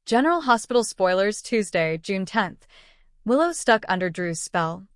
General Hospital spoilers Tuesday, June 10th. Willow stuck under Drew's spell.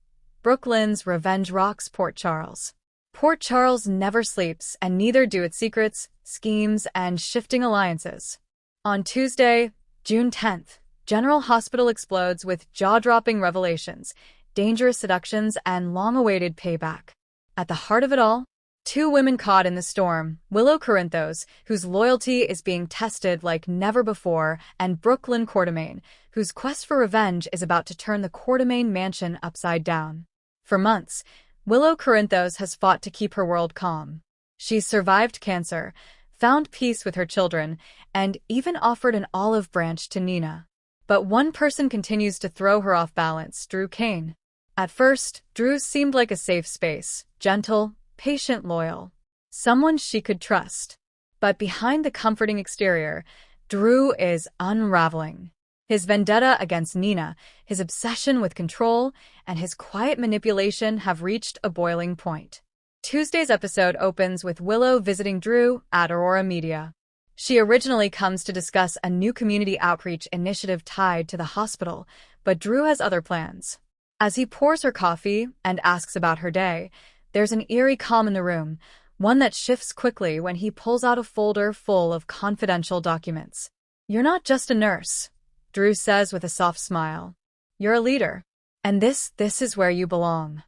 Brook Lynn's revenge rocks Port Charles. Port Charles never sleeps, and neither do its secrets, schemes, and shifting alliances. On Tuesday, June 10th, General Hospital explodes with jaw-dropping revelations, dangerous seductions, and long-awaited payback. At the heart of it all, two women caught in the storm, Willow Corinthos, whose loyalty is being tested like never before, and Brook Lynn, whose quest for revenge is about to turn the Quartermaine mansion upside down. For months, Willow Corinthos has fought to keep her world calm. She's survived cancer, found peace with her children, and even offered an olive branch to Nina. But one person continues to throw her off balance, Drew Kane. At first, Drew seemed like a safe space, gentle, patient, loyal. Someone she could trust. But behind the comforting exterior, Drew is unraveling. His vendetta against Nina, his obsession with control, and his quiet manipulation have reached a boiling point. Tuesday's episode opens with Willow visiting Drew at Aurora Media. She originally comes to discuss a new community outreach initiative tied to the hospital, but Drew has other plans. As he pours her coffee and asks about her day, there's an eerie calm in the room, one that shifts quickly when he pulls out a folder full of confidential documents. "You're not just a nurse," Drew says with a soft smile. "You're a leader. And this is where you belong."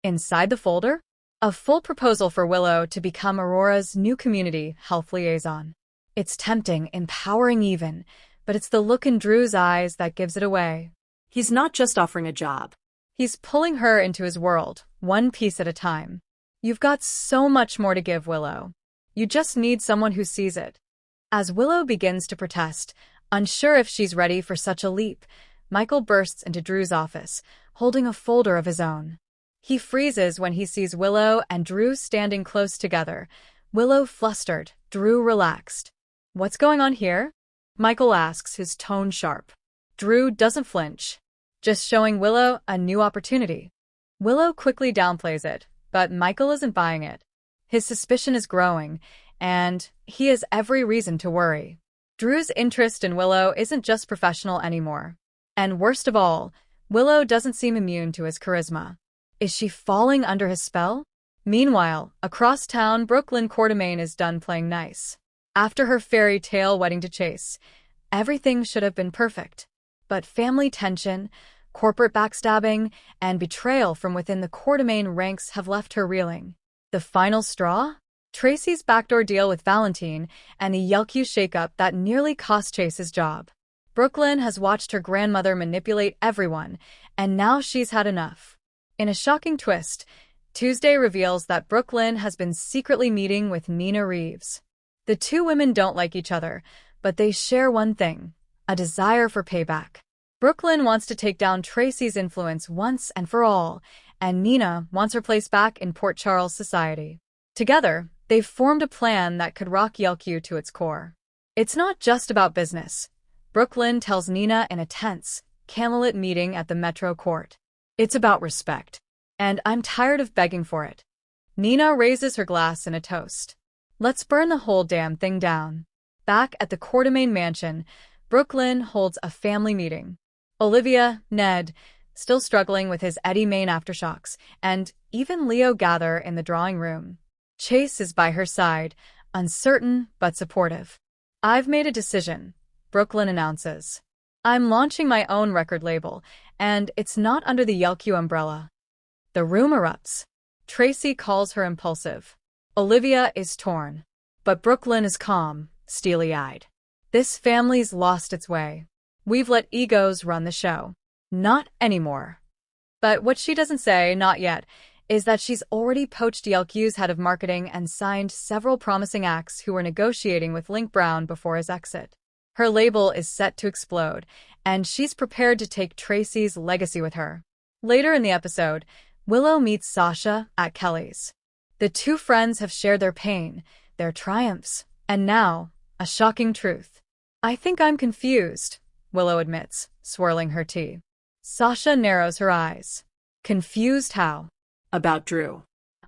Inside the folder? A full proposal for Willow to become Aurora's new community health liaison. It's tempting, empowering even, but it's the look in Drew's eyes that gives it away. He's not just offering a job. He's pulling her into his world, one piece at a time. "You've got so much more to give, Willow. You just need someone who sees it." As Willow begins to protest, unsure if she's ready for such a leap, Michael bursts into Drew's office, holding a folder of his own. He freezes when he sees Willow and Drew standing close together. Willow flustered, Drew relaxed. "What's going on here?" Michael asks, his tone sharp. Drew doesn't flinch, just showing Willow a new opportunity. Willow quickly downplays it, but Michael isn't buying it. His suspicion is growing, and he has every reason to worry. Drew's interest in Willow isn't just professional anymore. And worst of all, Willow doesn't seem immune to his charisma. Is she falling under his spell? Meanwhile, across town, Brook Lynn is done playing nice. After her fairy tale wedding to Chase, everything should have been perfect. But family tension, corporate backstabbing, and betrayal from within the Quartermaine ranks have left her reeling. The final straw? Tracy's backdoor deal with Valentine and a Yelku shakeup that nearly cost Chase his job. Brook Lynn has watched her grandmother manipulate everyone, and now she's had enough. In a shocking twist, Tuesday reveals that Brook Lynn has been secretly meeting with Nina Reeves. The two women don't like each other, but they share one thing: a desire for payback. Brook Lynn wants to take down Tracy's influence once and for all, and Nina wants her place back in Port Charles society. Together, they've formed a plan that could rock Yelku to its core. It's not just about business, Brook Lynn tells Nina in a tense, candlelit meeting at the Metro Court. It's about respect, and I'm tired of begging for it. Nina raises her glass in a toast. Let's burn the whole damn thing down. Back at the Quartermaine mansion, Brook Lynn holds a family meeting. Olivia, Ned, still struggling with his Eddie Main aftershocks, and even Leo gather in the drawing room. Chase is by her side, uncertain but supportive. "I've made a decision," Brook Lynn announces. "I'm launching my own record label, and it's not under the Yelku umbrella." The room erupts. Tracy calls her impulsive. Olivia is torn. But Brook Lynn is calm, steely-eyed. "This family's lost its way. We've let egos run the show. Not anymore." But what she doesn't say, not yet, is that she's already poached Yelku's head of marketing and signed several promising acts who were negotiating with Link Brown before his exit. Her label is set to explode, and she's prepared to take Tracy's legacy with her. Later in the episode, Willow meets Sasha at Kelly's. The two friends have shared their pain, their triumphs, and now, a shocking truth. "I think I'm confused," Willow admits, swirling her tea. Sasha narrows her eyes. "Confused how?" About Drew.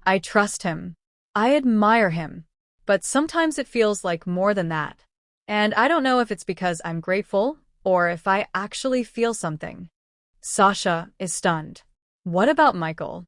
"I trust him. I admire him. But sometimes it feels like more than that. And I don't know if it's because I'm grateful or if I actually feel something. Sasha is stunned. What about Michael?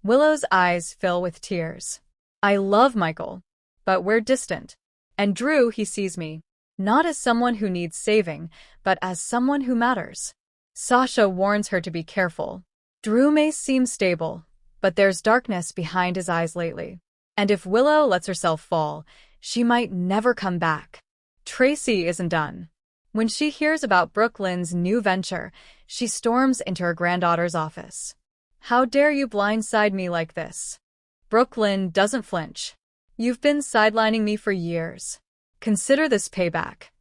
Willow's eyes fill with tears. I love Michael, but we're distant. And Drew, he sees me, not as someone who needs saving, but as someone who matters. Sasha warns her to be careful. Drew may seem stable, but there's darkness behind his eyes lately. And if Willow lets herself fall, she might never come back. Tracy isn't done. When she hears about Lynn's new venture, she storms into her granddaughter's office. How dare you blindside me like this? Lynn doesn't flinch. You've been sidelining me for years. Consider this payback.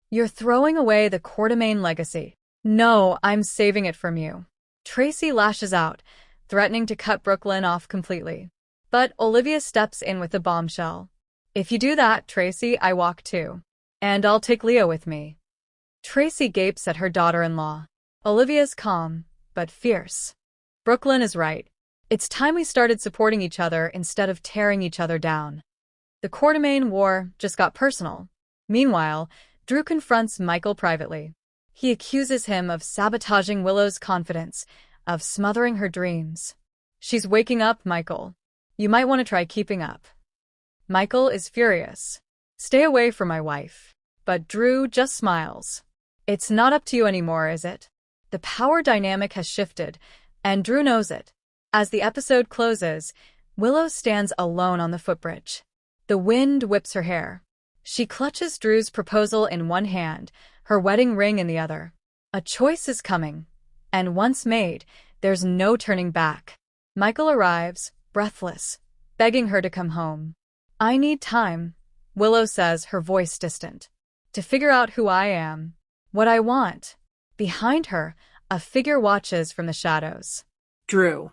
You're throwing away the Quartermain legacy. No, I'm saving it from you. Tracy lashes out, threatening to cut Lynn off completely. But Olivia steps in with a bombshell. If you do that, Tracy, I walk too. And I'll take Leo with me. Tracy gapes at her daughter-in-law. Olivia's calm, but fierce. Lynn is right. It's time we started supporting each other instead of tearing each other down. The Quartermain war just got personal. Meanwhile, Drew confronts Michael privately. He accuses him of sabotaging Willow's confidence, of smothering her dreams. She's waking up, Michael. You might want to try keeping up. Michael is furious. Stay away from my wife. But Drew just smiles. It's not up to you anymore, is it? The power dynamic has shifted, and Drew knows it. As the episode closes, Willow stands alone on the footbridge. The wind whips her hair. She clutches Drew's proposal in one hand, her wedding ring in the other. A choice is coming, and once made, there's no turning back. Michael arrives, breathless, begging her to come home. I need time, Willow says, her voice distant, to figure out who I am, what I want. Behind her, a figure watches from the shadows. Drew.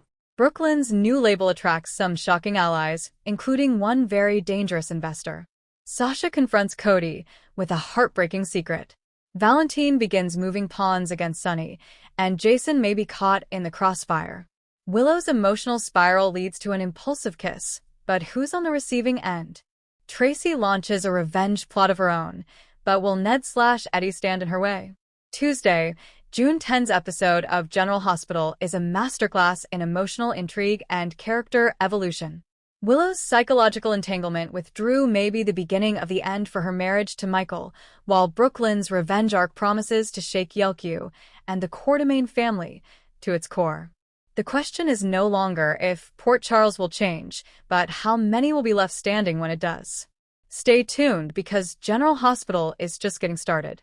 Lynn's new label attracts some shocking allies, including one very dangerous investor. Sasha confronts Cody with a heartbreaking secret. Valentine begins moving pawns against Sunny, and Jason may be caught in the crossfire. Willow's emotional spiral leads to an impulsive kiss, but who's on the receiving end? Tracy launches a revenge plot of her own, but will Ned/Eddie stand in her way? Tuesday, June 10's episode of General Hospital is a masterclass in emotional intrigue and character evolution. Willow's psychological entanglement with Drew may be the beginning of the end for her marriage to Michael, while Lynn's revenge arc promises to shake Yelku and the Quartermain family to its core. The question is no longer if Port Charles will change, but how many will be left standing when it does. Stay tuned because General Hospital is just getting started.